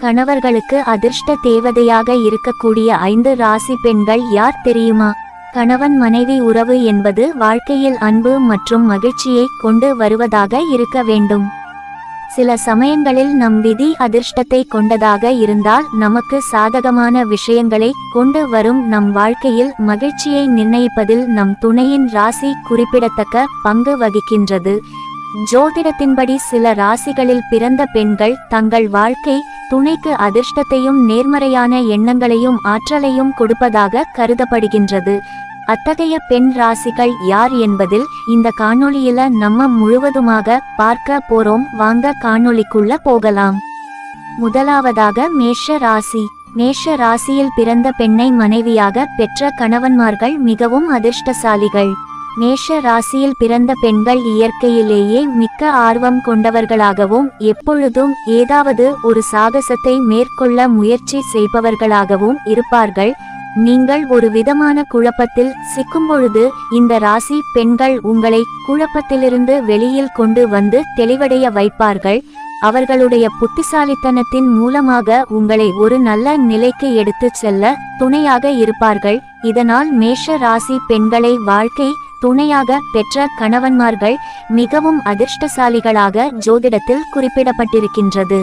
கணவர்களுக்கு அதிர்ஷ்ட தேவதையாக இருக்கக்கூடிய 5 ராசி பெண்கள் யார் தெரியுமா? கணவன் மனைவி உறவு என்பது வாழ்க்கையில் அன்பு மற்றும் மகிழ்ச்சியை கொண்டு வருவதாக இருக்க வேண்டும். சில சமயங்களில் நம் விதி அதிர்ஷ்டத்தை கொண்டதாக இருந்தால் நமக்கு சாதகமான விஷயங்களை கொண்டு வரும். நம் வாழ்க்கையில் மகிழ்ச்சியை நிர்ணயிப்பதில் நம் துணையின் ராசி குறிப்பிடத்தக்க பங்கு வகிக்கின்றது. ஜோதிடத்தின்படி சில ராசிகளில் பிறந்த பெண்கள் தங்கள் வாழ்க்கை துணைக்கு அதிர்ஷ்டத்தையும் நேர்மறையான எண்ணங்களையும் ஆற்றலையும் கொடுப்பதாக கருதப்படுகின்றது. அத்தகைய பெண் ராசிகள் யார் என்பதில் இந்த காணொளியில நம்ம முழுவதுமாக பார்க்க போறோம். வாங்க காணொளிக்குள்ள போகலாம். முதலாவதாக மேஷ ராசி. மேஷ ராசியில் பிறந்த பெண்ணை மனைவியாக பெற்ற கணவன்மார்கள் மிகவும் அதிர்ஷ்டசாலிகள். மேஷ ராசியில் பிறந்த பெண்கள் இயற்கையிலேயே மிக்க ஆர்வம் கொண்டவர்களாகவும் எப்பொழுதும் ஏதாவது ஒரு சாகசத்தை மேற்கொள்ள முயற்சி செய்பவர்களாகவும் இருப்பார்கள். நீங்கள் ஒரு விதமான குழப்பத்தில் சிக்கும்பொழுது இந்த ராசி பெண்கள் உங்களை குழப்பத்திலிருந்து வெளியில் கொண்டு வந்து தெளிவடைய வைப்பார்கள். அவர்களுடைய புத்திசாலித்தனத்தின் மூலமாக உங்களை ஒரு நல்ல நிலைக்கு எடுத்துச் செல்ல துணையாக இருப்பார்கள். இதனால் மேஷ ராசி பெண்களை வாழ்க்கை துணையாக பெற்ற கணவன்மார்கள் மிகவும் அதிர்ஷ்டசாலிகளாக ஜோதிடத்தில் குறிப்பிடப்பட்டிருக்கின்றது.